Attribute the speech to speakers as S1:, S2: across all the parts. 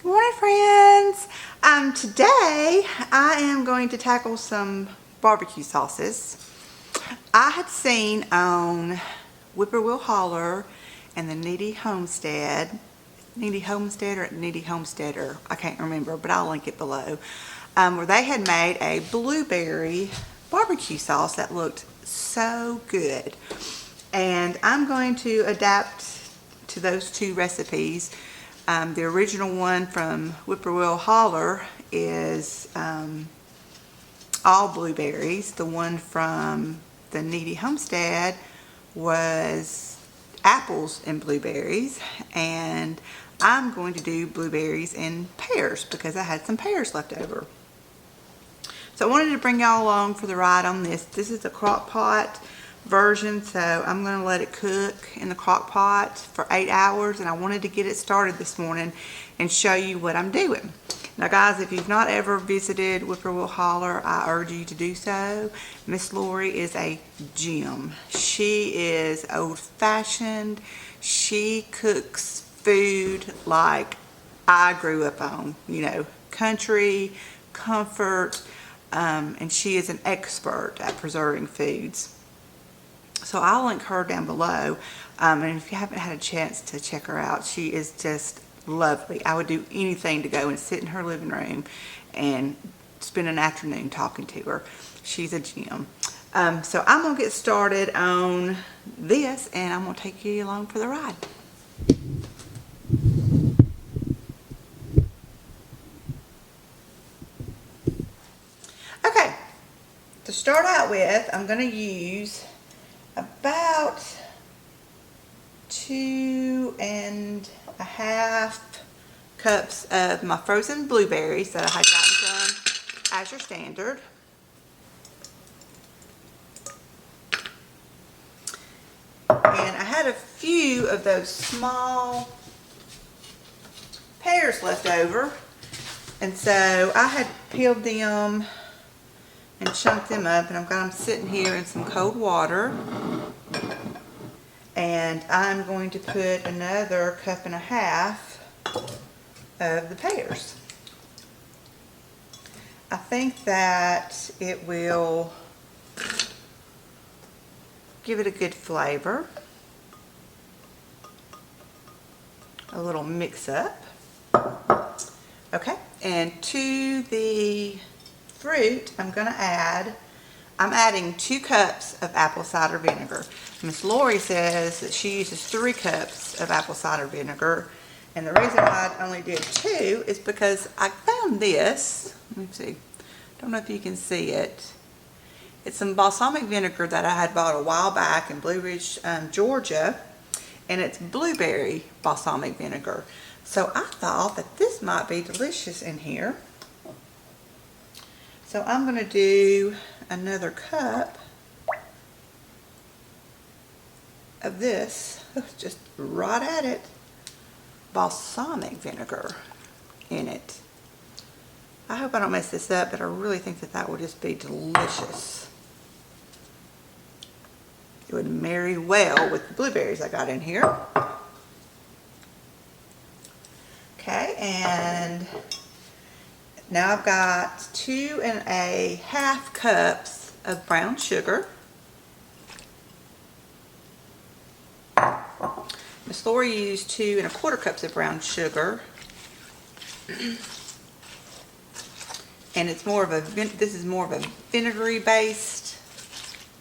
S1: Morning, friends. Today I am going to tackle some barbecue sauces. I had seen on Whippoorwill Holler and the Needy Homestead, Needy Homesteader, I can't remember, but I'll link it below, where they had made a blueberry barbecue sauce that looked so good. And I'm going to adapt to those two recipes. The original one from Whippoorwill Holler is all blueberries. The one from the Needy Homestead was apples and blueberries. And I'm going to do blueberries and pears because I had some pears left over. So I wanted to bring y'all along for the ride on this. This is a crock pot version, so I'm going to let it cook in the crock pot for 8 hours, and I wanted to get it started this morning and show you what I'm doing. Now guys, if you've not ever visited Whippoorwill Holler, I urge you to do so. Miss Lori is a gem. She is old-fashioned. She cooks food like I grew up on, you know, country, comfort, and she is an expert at preserving foods. So I'll link her down below, and if you haven't had a chance to check her out, she is just lovely. I would do anything to go and sit in her living room and spend an afternoon talking to her. She's a gem. So I'm going to get started on this, and I'm going to take you along for the ride. Okay, to start out with, I'm going to use about 2.5 cups of my frozen blueberries that I had gotten from Azure Standard. And I had a few of those small pears left over, and so I had peeled them and chunked them up, and I've got them sitting here in some cold water. And I'm going to put another 1.5 cups of the pears. I think that it will give it a good flavor. A little mix up. Okay, and to the fruit, I'm adding 2 cups of apple cider vinegar. Miss Lori says that she uses 3 cups of apple cider vinegar, and the reason why I only did 2 is because I found this. Let me see. Don't know if you can see it. It's some balsamic vinegar that I had bought a while back in Blue Ridge, Georgia, and it's blueberry balsamic vinegar. So I thought that this might be delicious in here. So I'm going to do another cup of this, just right at it, balsamic vinegar in it. I hope I don't mess this up, but I really think that that will just be delicious. It would marry well with the blueberries I got in here. Okay, and now I've got 2.5 cups of brown sugar. Miss Lori used 2.25 cups of brown sugar. And it's more of a, this is more of a vinegary based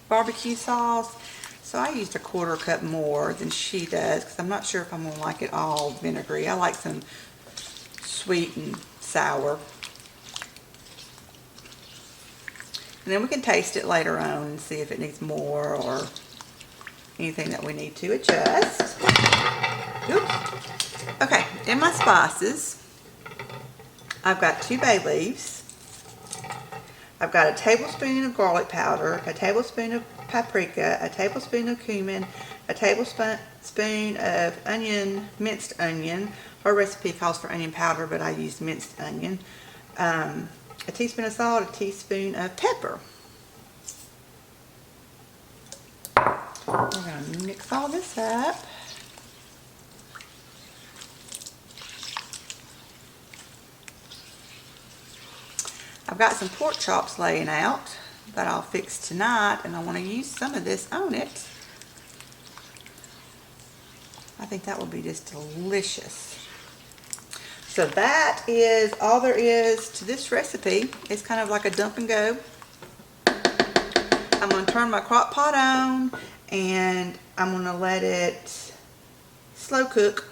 S1: barbecue sauce. So I used 1/4 cup more than she does because I'm not sure if I'm going to like it all vinegary. I like some sweet and sour. And then we can taste it later on and see if it needs more or anything that we need to adjust. Oops. Okay, in my spices, I've got 2 bay leaves. I've got a tablespoon of garlic powder, a tablespoon of paprika, a tablespoon of cumin, a tablespoon of onion, minced onion. Her recipe calls for onion powder, but I used minced onion. A teaspoon of salt, a teaspoon of pepper. We're going to mix all this up. I've got some pork chops laying out that I'll fix tonight, and I want to use some of this on it. I think that will be just delicious. So that is all there is to this recipe. It's kind of like a dump and go. I'm going to turn my crock pot on, and I'm going to let it slow cook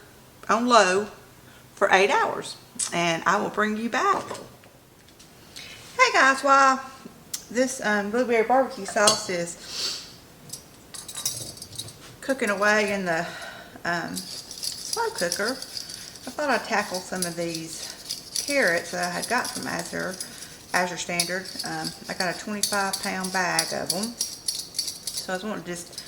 S1: on low for 8 hours, and I will bring you back. Hey guys, while this blueberry barbecue sauce is cooking away in the slow cooker, I thought I'd tackle some of these carrots that I had got from Azure Standard. I got a 25-pound bag of them, so I was wanting just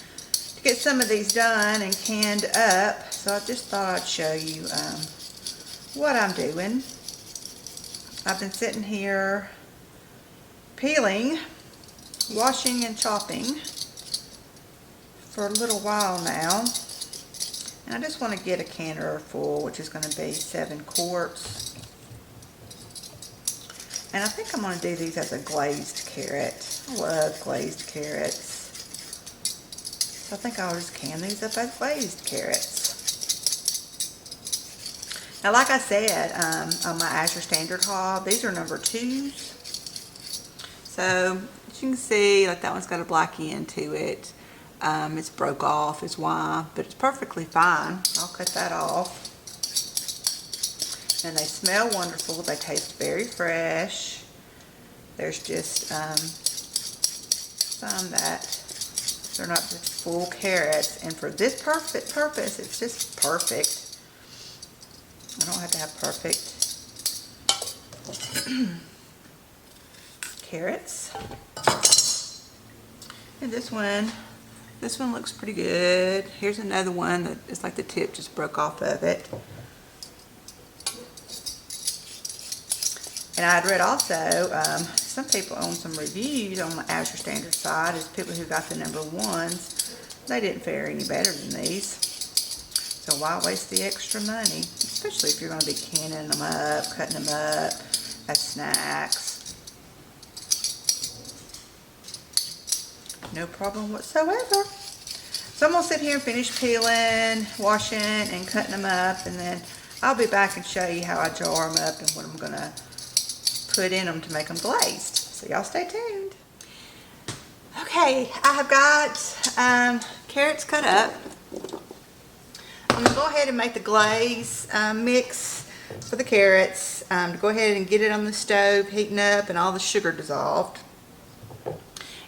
S1: to get some of these done and canned up. So I just thought I'd show you what I'm doing. I've been sitting here peeling, washing, and chopping for a little while now, and I just want to get a canner full, which is going to be 7 quarts. And I think I'm going to do these as a glazed carrot. I love glazed carrots, so I think I'll just can these up as glazed carrots. Now, like I said, on my Azure Standard haul, these are number 2s. So, as you can see, like that one's got a black end to it. It's broke off is why, but it's perfectly fine. I'll cut that off. And they smell wonderful. They taste very fresh. There's just some that they're not just full carrots. And for this perfect purpose, it's just perfect. I don't have to have perfect carrots. And this one looks pretty good. Here's another one that is like the tip just broke off of it. And I'd read also, some people own some reviews on the Azure Standard side as people who got the number 1s. They didn't fare any better than these. So why waste the extra money? Especially if you're going to be canning them up, cutting them up as snacks. No problem whatsoever. So I'm going to sit here and finish peeling, washing, and cutting them up. And then I'll be back and show you how I jar them up and what I'm going to put in them to make them glazed. So y'all stay tuned. Okay, I have got carrots cut up. I'm going to go ahead and make the glaze mix for the carrots. To go ahead and get it on the stove, heating up, and all the sugar dissolved.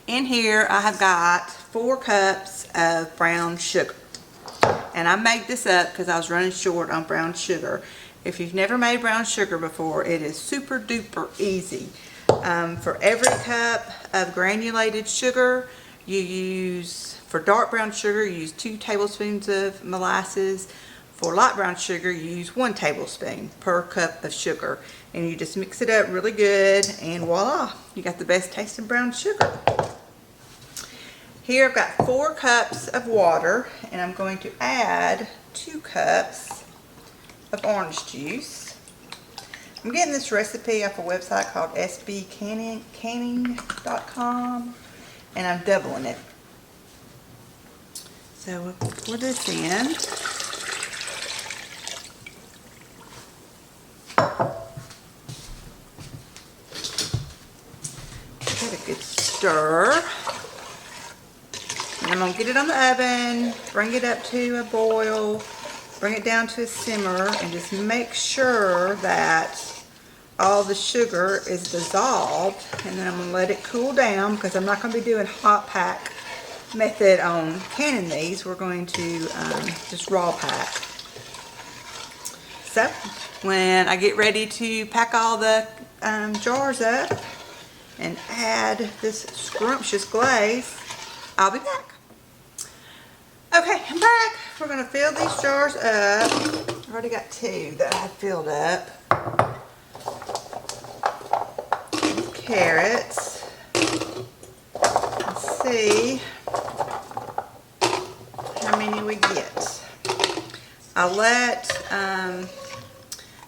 S1: In here, I have got 4 cups of brown sugar. And I made this up because I was running short on brown sugar. If you've never made brown sugar before, it is super duper easy. For every cup of granulated sugar, you use, for dark brown sugar, you use 2 tablespoons of molasses. For light brown sugar, you use 1 tablespoon per cup of sugar. And you just mix it up really good, and voila, you got the best tasting brown sugar. Here I've got 4 cups of water, and I'm going to add 2 cups of orange juice. I'm getting this recipe off a website called sbcanning.com, and I'm doubling it. So we'll pour this in. Give it a good stir. And I'm going to get it on the oven, bring it up to a boil, bring it down to a simmer, and just make sure that all the sugar is dissolved. And then I'm going to let it cool down because I'm not going to be doing hot pack method on canning these. We're going to just raw pack. So when I get ready to pack all the jars up and add this scrumptious glaze, I'll be back. Okay, I'm back. We're going to fill these jars up. I've already got 2 that I filled up. Carrots. Let's see how many we get. I'll let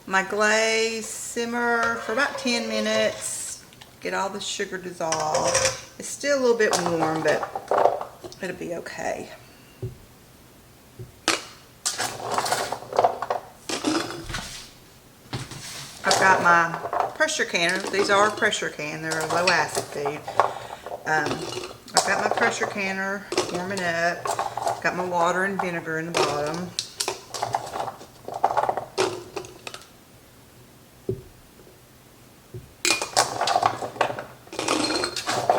S1: my glaze simmer for about 10 minutes get all the sugar dissolved. It's still a little bit warm, but it'll be okay. I've got my pressure canner. These are a pressure can. They're a low acid food. I've got my pressure canner warming up. Got my water and vinegar in the bottom.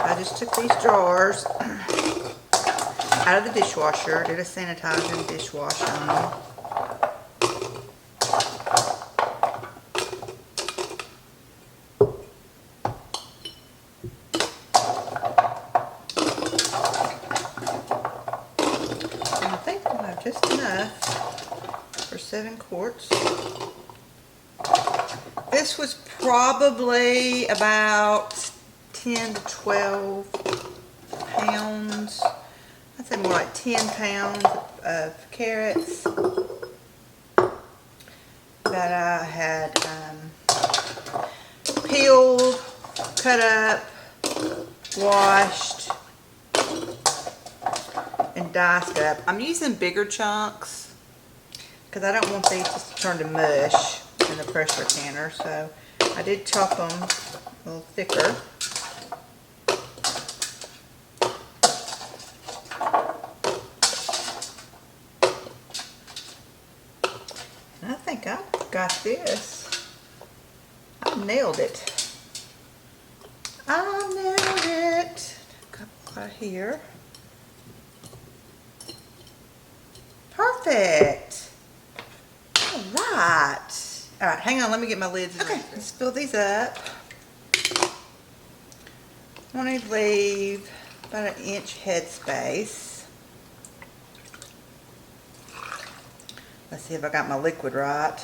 S1: I just took these jars out of the dishwasher. Did a sanitizing dishwash on them. Just enough for 7 quarts. This was probably about 10 to 12 pounds. I'd say more like 10 pounds of carrots that I had peeled, cut up, washed, and diced up. I'm using bigger chunks because I don't want these just to turn to mush in the pressure canner, so I did chop them a little thicker. And I think I got this. I nailed it. I nailed it. A couple right here. Perfect. All right. All right, hang on. Let me get my lids. Okay, let's fill these up. I want to leave about 1 inch head space. Let's see if I got my liquid right.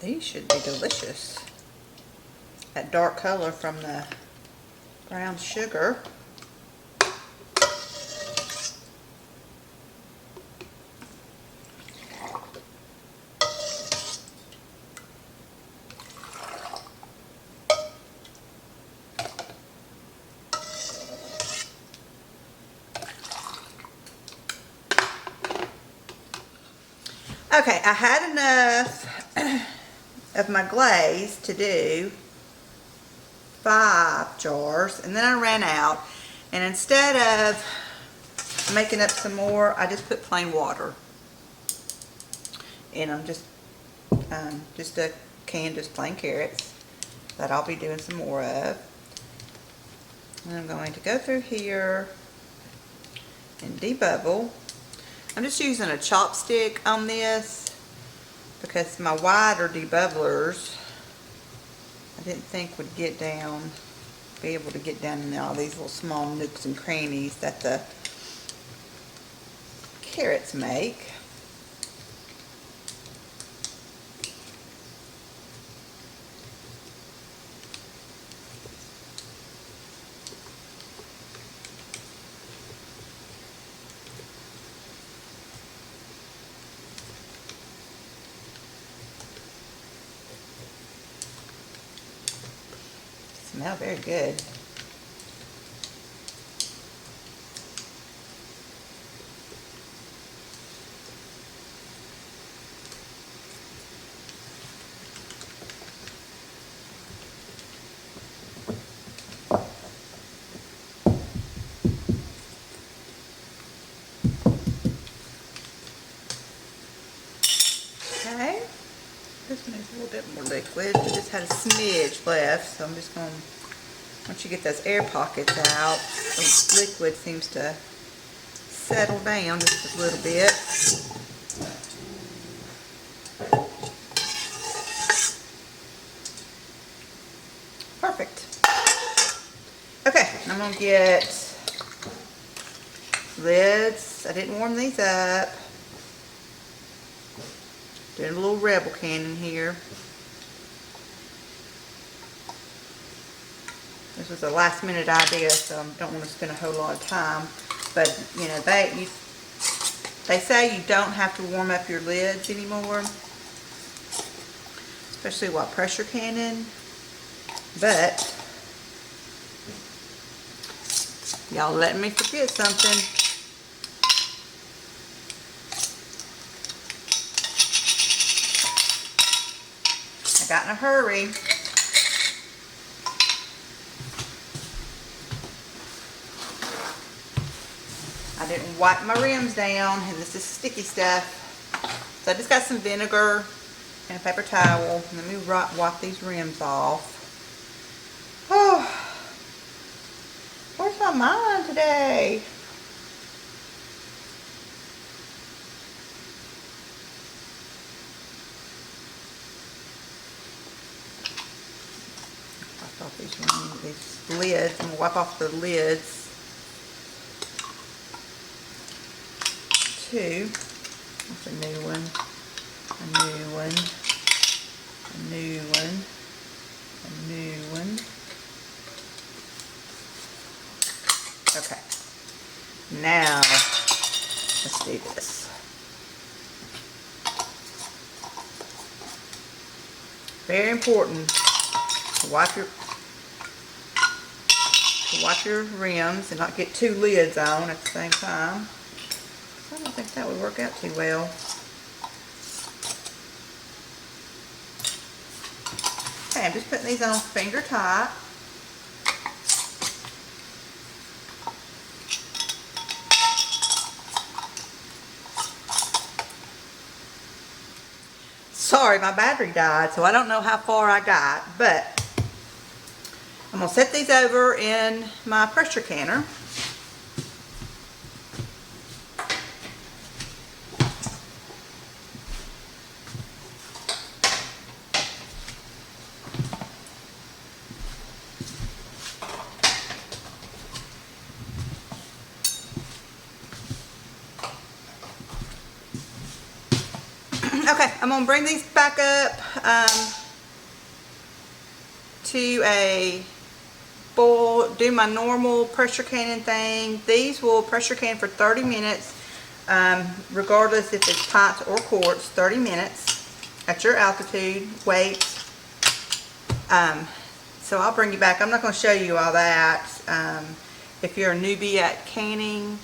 S1: These should be delicious. That dark color from the brown sugar. Okay, I had enough of my glaze to do 5 jars, and then I ran out, and instead of making up some more, I just put plain water in them. Just a can, just plain carrots that I'll be doing some more of. And I'm going to go through here and debubble. I'm just using a chopstick on this because my wider debubblers I didn't think would get down, be able to get down in all these little small nooks and crannies that the carrots make. Smell very good. Okay, this one is a little bit more liquid. I just had a smidge left, so I'm just going to, once you get those air pockets out, the liquid seems to settle down just a little bit. Perfect. Okay, I'm going to get lids. I didn't warm these up. Doing a little Rebel cannon here. This was a last minute idea, so I don't want to spend a whole lot of time. But, you know, they say you don't have to warm up your lids anymore, especially while pressure canning. But y'all letting me forget something. I got in a hurry. I didn't wipe my rims down, and this is sticky stuff. So I just got some vinegar and a paper towel. Let me wipe these rims off. Oh, where's my mind today? Wipe off these lids. I'm gonna wipe off the lids. Two. That's a new one. A new one. A new one. A new one. Okay. Now, let's do this. Very important to wipe your rims and not get two lids on at the same time. I don't think that would work out too well. Okay, I'm just putting these on finger tight. Sorry, my battery died, so I don't know how far I got, but I'm going to set these over in my pressure canner. Okay, I'm going to bring these back up to a boil, do my normal pressure canning thing. These will pressure can for 30 minutes, regardless if it's pints or quarts, 30 minutes at your altitude, weight. So I'll bring you back. I'm not going to show you all that. If you're a newbie at canning,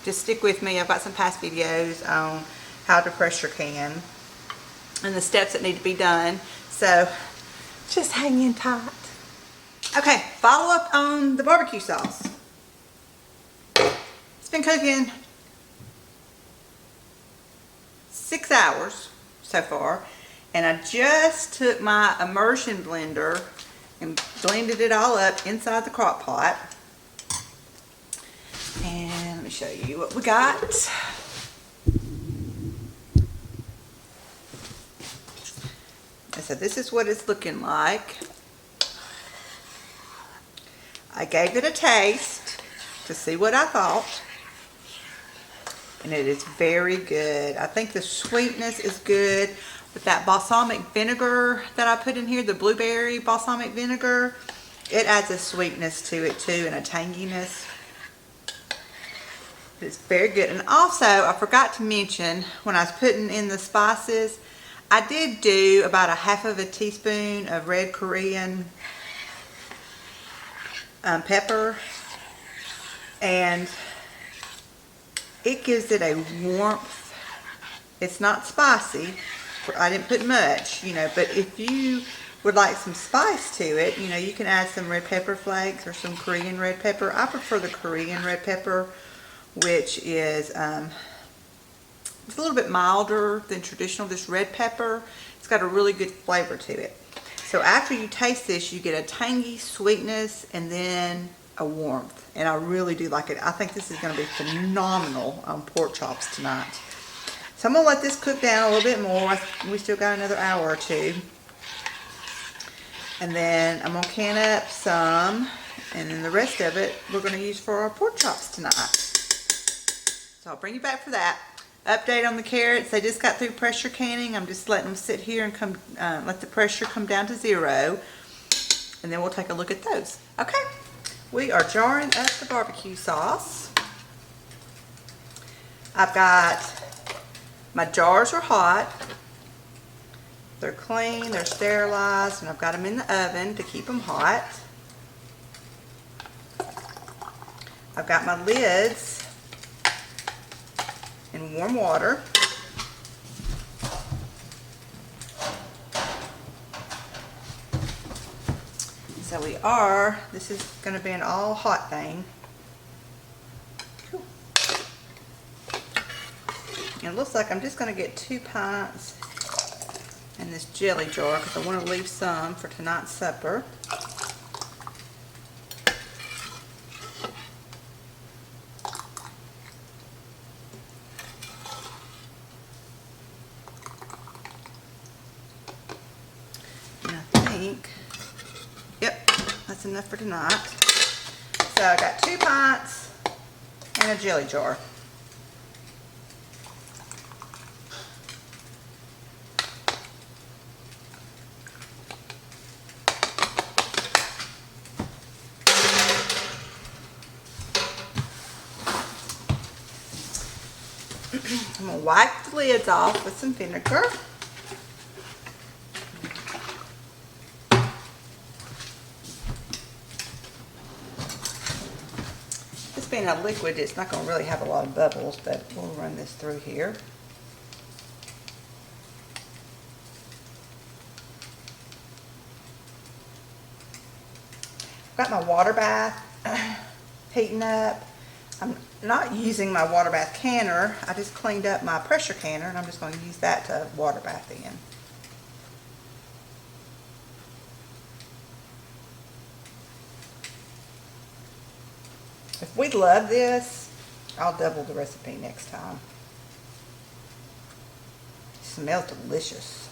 S1: just stick with me. I've got some past videos on how to pressure can and the steps that need to be done. So just hang in tight. Okay, follow up on the barbecue sauce. It's been cooking 6 hours so far, and I just took my immersion blender and blended it all up inside the crock pot. And let me show you what we got. So this is what it's looking like. I gave it a taste to see what I thought, and it is very good. I think the sweetness is good with that balsamic vinegar that I put in here, the blueberry balsamic vinegar. It adds a sweetness to it too, and a tanginess. It's very good. And also, I forgot to mention when I was putting in the spices, I did do about a half of a teaspoon of red Korean pepper, and it gives it a warmth. It's not spicy. I didn't put much, you know, but if you would like some spice to it, you know, you can add some red pepper flakes or some Korean red pepper. I prefer the Korean red pepper, which is it's a little bit milder than traditional, this red pepper. It's got a really good flavor to it. So after you taste this, you get a tangy sweetness and then a warmth. And I really do like it. I think this is going to be phenomenal on pork chops tonight. So I'm going to let this cook down a little bit more. We still got another hour or two. And then I'm going to can up some. And then the rest of it we're going to use for our pork chops tonight. So I'll bring you back for that. Update on the carrots. They just got through pressure canning. I'm just letting them sit here and let the pressure come down to 0. and then we'll take a look at those. Okay, we are jarring up the barbecue sauce. I've got, my jars are hot. They're clean, they're sterilized, and I've got them in the oven to keep them hot. I've got my lids in warm water. So this is going to be an all hot thing. Cool. And it looks like I'm just going to get 2 pints in this jelly jar because I want to leave some for tonight's supper. And I think, yep, that's enough for tonight. So I got 2 pints and a jelly jar. I'm going to wipe the lids off with some vinegar. This being a liquid, it's not going to really have a lot of bubbles, but we'll run this through here. I've got my water bath heating up. I'm not using my water bath canner. I just cleaned up my pressure canner, and I'm just going to use that to water bath in. If we love this, I'll double the recipe next time. It smells delicious.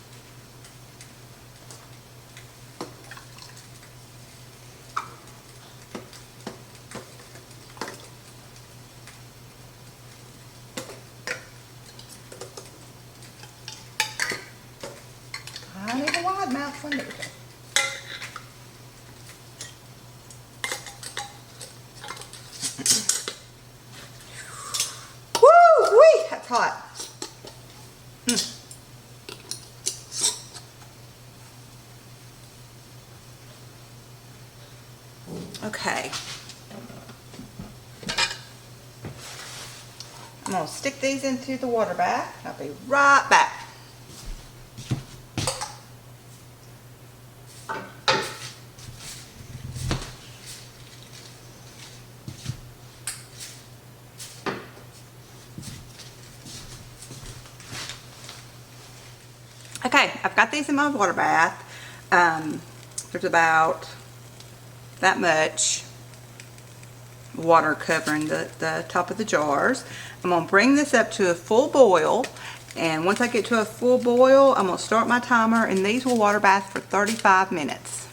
S1: I need a wide mouth one. There we go. Woo-wee! That's hot. Okay. I'm going to stick these into the water bath. I'll be right back. Okay, I've got these in my water bath. There's about that much water covering the top of the jars. I'm going to bring this up to a full boil, and once I get to a full boil, I'm going to start my timer, and these will water bath for 35 minutes.